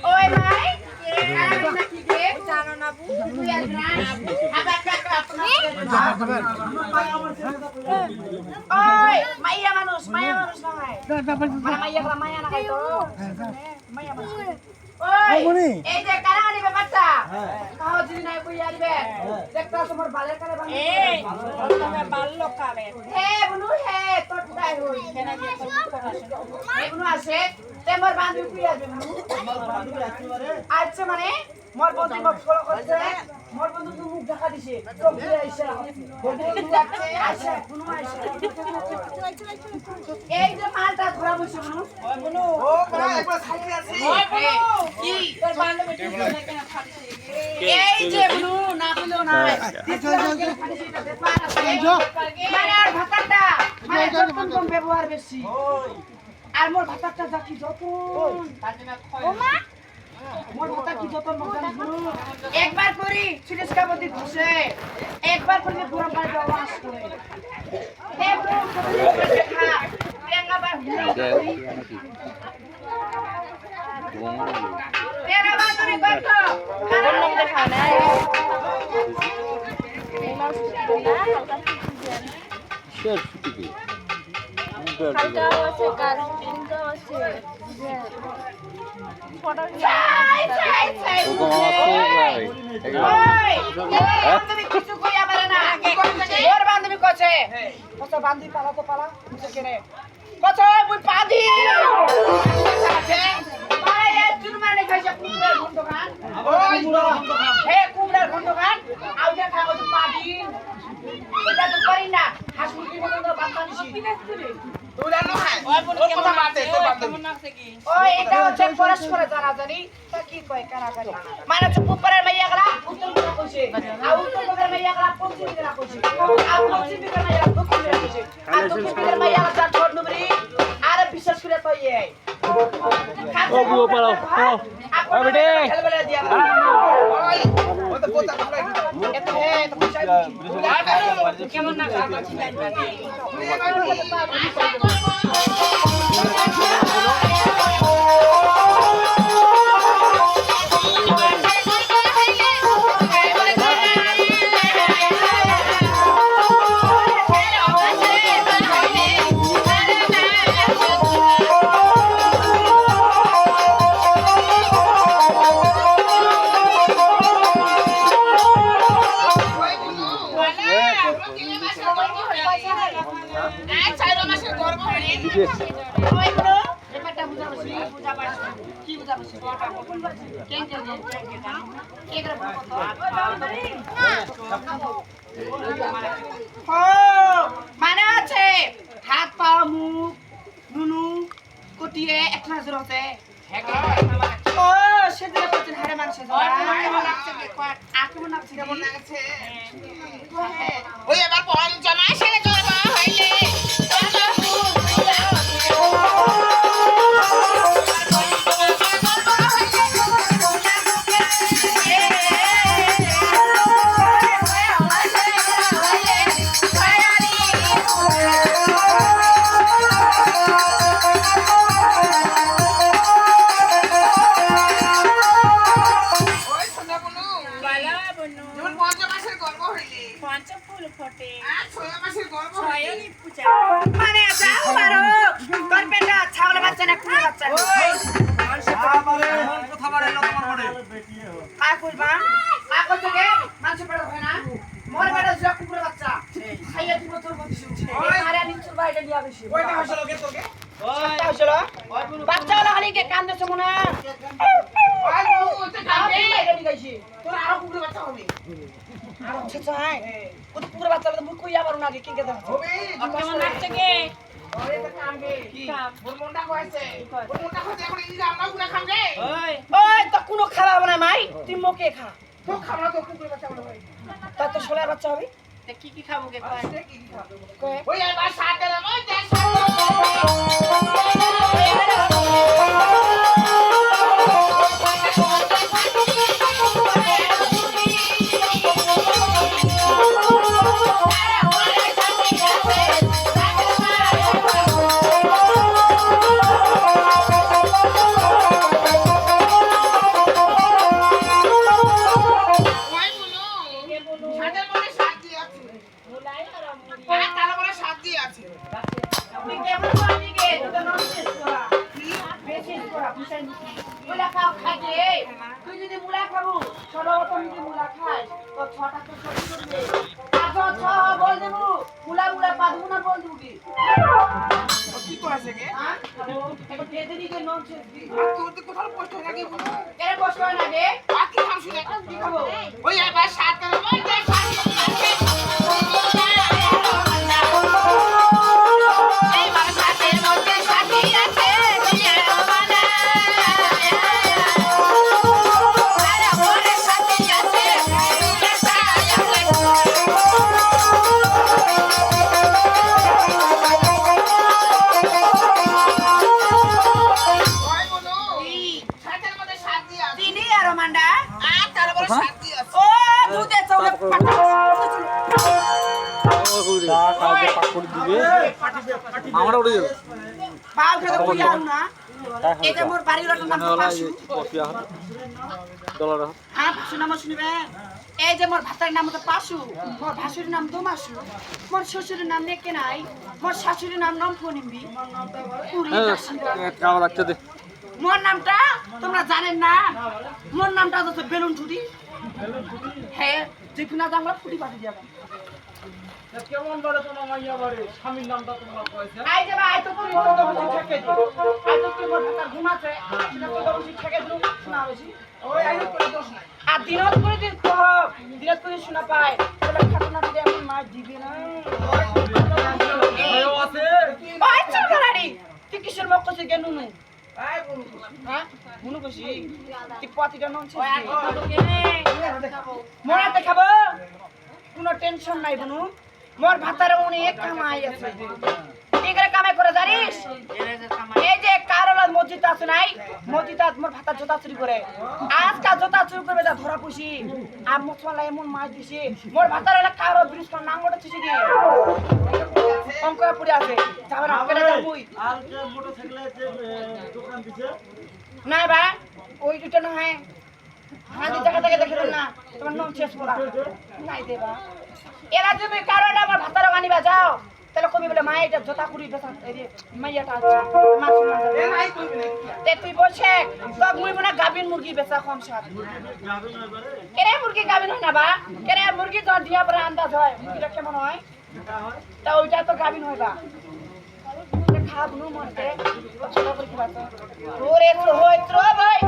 ওই ভাই ওই মাইয়া মানুষ না হয় মাইয়া না খাইতো মাইয়া মানুষ ওই এই যে কারানি ব্যাপারটা কাও যদি নাই কই আসবে দেখতা তোমার বালের কালে বান এই তুমি বাল্লো কালে হে বনু হে তোটাই হই কেন যে এই বনু আসে তেমর বান্ধি কই আসবে বনু আমার বান্ধি আসবে আচ্ছা মানে মোর বন্ধু মোক ফলো করছে মোর বন্ধু তো মুখ ঢাকা দিছে তো কি আইছে বন্ধু যাচ্ছে আচ্ছা বনু আইছে এই যে মালটা ধরা বসে বনু ওই বনু ও বড় একবার খালি আছে ওই বনু কি তোর বান্ধবী ঠিক না কেন খালিছে এই যে বনু না বলো না মানে আর ভাতাটা মানে যতন কম ব্যবহার বেশি আর মোর ভাতাটা যাকি যতন ও মা মোর ভাতা কি যতন মজা বনু একবার করি সিরিয়াস কাবদি ঘুষে একবার করে গরম পানি দাও ওয়াশ করে হে বনু খা রেঙ্গা বার করি तेरा बात नहीं करतो खाना नहीं खाना है शेर छुट्टी की কালকা আছে কাল দিনটা আছে ফটো ওকো মামা ওই তুমি কিছু কইয়া পারে না ওর বান্ধবী কছে কত বান্ধবী পালা তো পালা বুঝে কেনে কত মুই পাদি আছে আরে এ জুরমানে খাইছে কুমড়ার ঘন্টখান ওই হে কুমড়ার ঘন্টখান আউ যে খাও তো পাদি এটা তো করি না হাসুকি মতো তো বাতানিছি তোরা না খায় ওই বলে কেমন মারতে তো কেমন নাচে কি ওই এটা হচ্ছে পরস্পর জানা জানি তা কি কয় কারা কারা মানে চুপ পরের মাইয়া গলা উত্তর করে কইছে আর উত্তর পরের মাইয়া গলা পশ্চিম দিকে কইছে আর পশ্চিম দিকে মাইয়া গলা দক্ষিণ দিকে কইছে আর দক্ষিণ দিকে মাইয়া গলা ছোট নবরি আর বিশেষ করে কই এই ও বুও পালাও ও বেটে খেলবেলা দিয়া ওই ও তো পোতা খাই এত হে তো পয়সা কেমন না খাওয়া ছিলেন মানে আছে হাত পা মুখ নুনু কুটিয়ে এক নজর হতে ও সেদিন করতে হারে মাংস কেমন লাগছে ওই এবার পঞ্চমা সেরে জন্ম হইলে মানে যাও মারো তোর পেটা ছাগল বাচ্চা না কুকুর বাচ্চা কথা বলে তোমার বড়ে কাই কইবা আকো থেকে মাংস পেটা হয় না মোর পেটা যা কুকুর বাচ্চা খাইয়া দিব তোর বন্ধু ওই আরে আমি তোর বাইরে নিয়া বেশি ওইটা হইছিল কে তোকে ওইটা হইছিল বাচ্চা হলো খালি কে কান্দে সমনা ওই ওইটা কান্দে বাইরে নিয়ে গেছি তোর আরো কুকুর বাচ্চা হবে আচ্ছা চাই ও তো কুকুর বাচ্চা তো মুখ কইয়া পারো না কি কে দাও হবে কেমন লাগছে কে ওরে তো কামবে কি ওর মনটা কইছে ওর মনটা কইছে এখন এই আমরা পুরা খাবে ওই তো কোনো খাওয়াবো না মাই তুই মোকে খা তো খাওয়া তো কুকুর বাচ্চা বড় হয় তা তো ছোলার বাচ্চা হবে কি খাবো কে কয় কি খাবো কয় ওই এবার সাথে দিলাম ওই দেখ তোদের ননসেন্স করা কি বেশি করা বুঝাই নিছি মুলা খাও খাইতে তুই যদি মুলা খাবো সর্বপ্রথম যদি মুলা খাস তো ছটা তো সত্যি করবে আজ ছ বল দেবো মুলা মুলা পাদবো না বল দেবো কি কি করেছে কে হ্যাঁ এটা বেদেরি যে ননসেন্স দি তোর তো কোথাও পোস্ট হয়ে গেছে বলো কেন কষ্ট হয় না গে আর কি খাম শুনে কি খাবো ওই এবার সাত করে ওই যে সাত এই মানে সাতের মধ্যে সাথী আছে দুনিয়ার মানা আরে ওরে সাথী আছে ওই বলো সাতের মধ্যে সাথী আছে দিনি আর মান্ডা আর তার বড় সাথী আছে ও দুধে চৌকে কাজে পাক করে দিবে আমরা উড়ে যাবে পাও খেতে পুরি আউ না এটা মোর বাড়ির ওটার নাম পাশু কফি আহ ডলার হ্যাঁ পাশু নাম শুনিবে এই যে মোর ভাতার নাম তো পাশু মোর ভাসুরের নাম দোমাসু মোর শ্বশুরের নাম নেকে নাই মোর শাশুড়ির নাম নমফনিম্বি পুরি কালো লাগতে দে মোর নামটা তোমরা জানেন না মোর নামটা তো বেলুন ছুটি হ্যাঁ যেখানে আমরা ফুটি পাঠিয়ে যাবো কেমন বলে তোমার মাইয়া বাড়ি স্বামীর নামটা তোমরা কইছে আই যাবা আই তো তুই তো বসে থেকে দি আই তো তুই মোর ভাতার ঘুমাছে সেটা তো বসে থেকে দিলু শোনা বেশি ওই আইলো করে দোষ নাই আর দিনত করে দিন তো দিনত করে শোনা পায় বলে খাতনা দিলে এমন মার দিবে না ভাইও আছে ওই চল গাড়ি তুই কিসের মুখ কইছিস কেন নুনু আই বলু হ্যাঁ নুনু কইছি তুই পাতিটা নন ছিস মোরা দেখাবো কোনো টেনশন নাই বনু মোর ভাতারে অনেক কামাই আছে কি করে কামাই করে জানিস এই যে কারলার মসজিদ আছে নাই মসজিদ মোর ভাতার জোতা চুরি করে আজকাল জোতা চুরি করবে যা ধরা পুষি আর মশলা এমন মাছ দিছি মোর ভাতার এলা কারো ব্রিজ কোন নাম ওটা ছিছি কি অঙ্করা পড়ে আছে যাবে না কেন যাবই আর যে মোটরসাইকেলে যে দোকান দিছে না বা ওই দুটো না হয় হ্যাঁ দি জায়গা থেকে দেখে না তোমার নাম শেষ করা নাই দেবা এরা তুমি কারণ আমার ভাতারা আনিবা যাও তাহলে কবি বলে মাই এটা জোতা কুড়ি বেসা এই যে মাইয়াটা আছে মা শুনা এ নাই কইবি না কি তে তুই বলছে তো মুই মনে গাবিন মুরগি বেচা কম সাথ যাবে না এবারে কেরে মুরগি গাবিন হয় না বা কেরে মুরগি তো দিয়া পরে আন্দাজ হয় মুরগিটা কেমন হয় তা ওইটা তো গাবিন হয় বা খাব নু মরতে ছোট করে কি বাত ওরে তো হই তো ভাই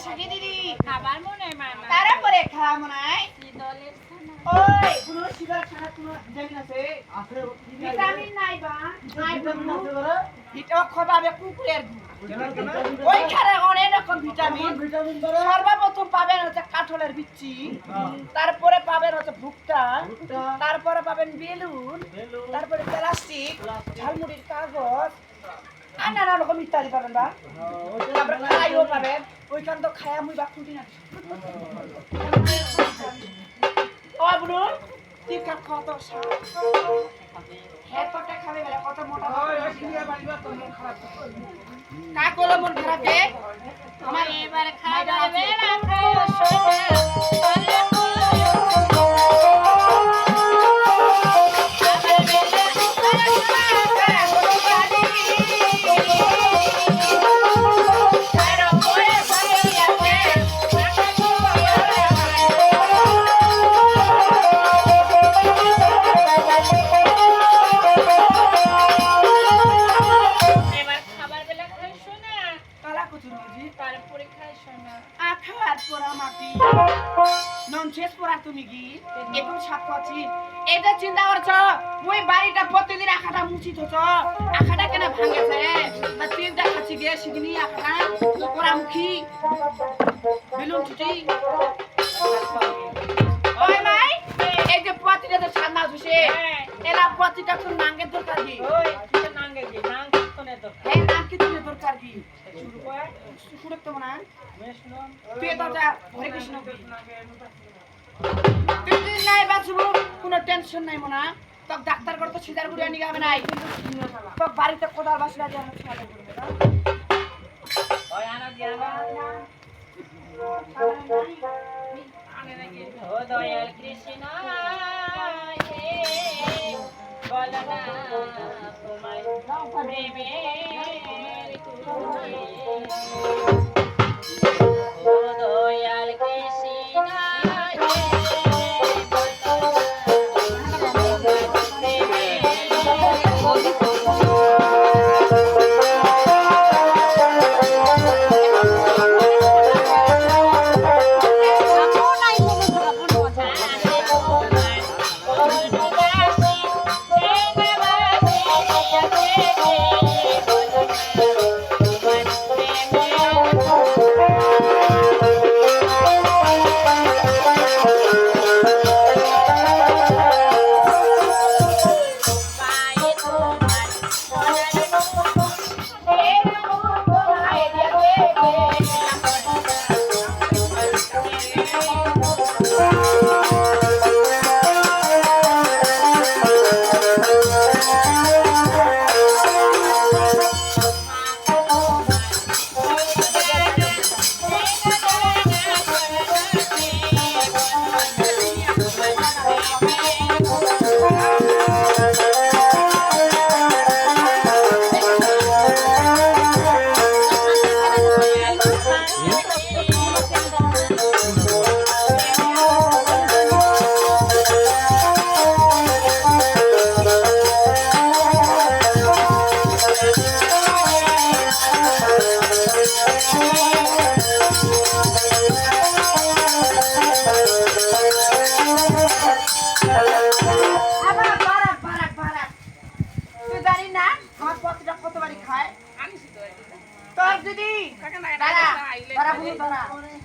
সাগে দিদি খাবার মনে হয় মামা তারপরে খাওয়া মনে হয় কি দলের খানা ওই কোনো শিকার খানা কোনো জানি আছে আছে ভিটামিন নাই বা নাই ভিটামিন আছে এবারে এটা খাবে কুকুরের ওই খারে অনেক রকম ভিটামিন ভিটামিন ধরে সর্বপ্রথম পাবেন হচ্ছে কাঠলের বিচি তারপরে পাবেন হচ্ছে ভুট্টা তারপরে পাবেন বেলুন তারপরে প্লাস্টিক ঝালমুড়ির কাগজ আর নানা রকম ইত্যাদি পাবেন বা তারপরে খাইও পাবেন ওইখান তো খায়া মুই বা খুঁটি না ও বুড়ো তুই কত হ্যাঁ তোটা খাবে বেলা কত মোটা ওই কিয়া বাড়িবা তোর মন খারাপ কা করলো মন খারাপ রে আমার এবার খাবার বেলা খাইও সোনা কালা কুচুর বুঝি তারপরে খাই সোনা আখার পোড়া মাটি নন শেষ পোড়া তুমি কি এখন সাপ পাচ্ছি এটা চিন্তা করছ ওই বাড়িটা প্রতিদিন আখাটা মুছি থছ আখাটা কেন ভাঙেছে না তিনটা খাচ্ছি গে সেদিনই আখাটা পোড়া মুখী বেলুন ছুটি ওই মাই এই যে পতিটা যে ছানা ধুসে এলা পতিটা কোন নাঙ্গের দরকার কি ওই নাঙ্গে কি নাং তো নে তো এই নাম কি তুমি দরকার কি শুরু তো মনে তুই তো যা হরে কৃষ্ণ তুই যদি নাই বাঁচবো কোনো টেনশন নাই মনে তোর ডাক্তার করতে সিজার করে নিয়ে যাবে নাই তোর বাড়িতে কোদাল বাসলা দিয়ে আমার ছেলে করবে না ওই আনা দিয়া ও দয়াল কৃষ্ণ হে বল না তোমায় প্রেমের তুলে ও দয়াল কৃষ্ণ হে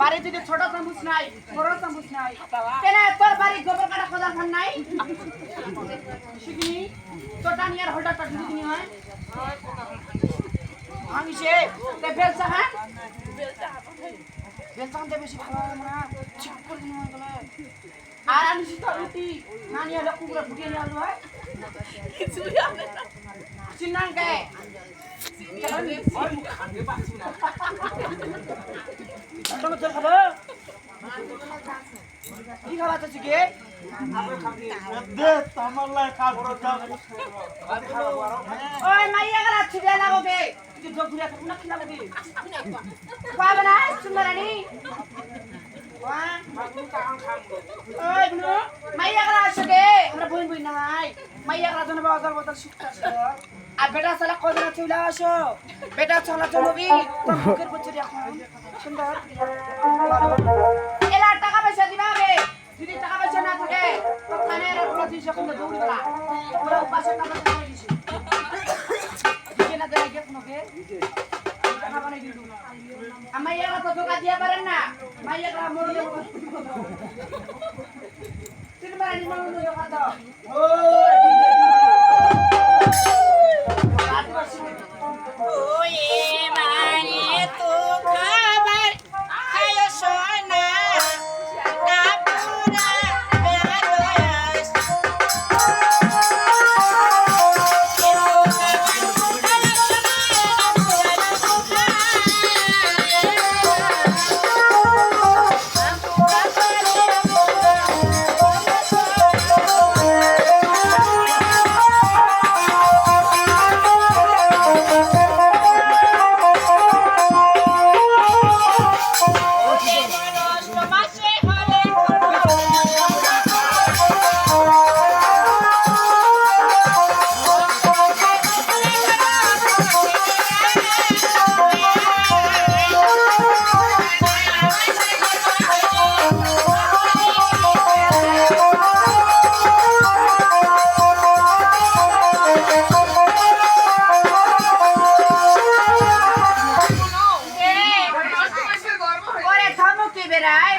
বাড়ি যদি ছোট চামচ নাই বড় চামচ নাই কেন তোর বাড়ি গোবর কাটা কোদাল খান নাই শিখিনি তোটা নিয়ার হোল্ডারটা ঢুকি দিনি হয় আমি সে তে বেলসা হ্যাঁ বেলসা দে বেশি ভালো না ঠিক করে দিন গেলে আর আমি তো রুটি না নিয়ে লোক পুরো ফুটিয়ে নিয়ে আলো হয় কিছুই হবে না চিন্নান কে কি খাওয়া তো শিখে ওই মাইয়া গলা ছিড়ে লাগোগে তুই যোগ ঘুরে থাকুন না খিলা লাগি পাবে না সুন্দরানি ওই বুনু মাইয়া গলা আসবে আমরা বই বই নাই মাইয়া গলা জন্য বাজার বাজার শিখতে আর বেটা সালা কদিন চলে আসো বেটা চলা চলবি তোর মুখের বছর এখন সুন্দর এলা টাকা পয়সা দিবা বে যদি টাকা পয়সা না থাকে তো খানে আর পুরো দিন সকালে দৌড়ি গলা পুরো পাশে টাকা দিয়ে দিছি দিকে না দেয় কোনো কে টাকা বানাই দিলু আমাইয়া তো ধোকা দিয়া পারেন না মাইয়া গলা মরে যাবে তিনবার নি মনে ধোকা দাও ওয়ে মানে তো খাবার খায় সোনা না পুরা বেলাস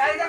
গাড়ি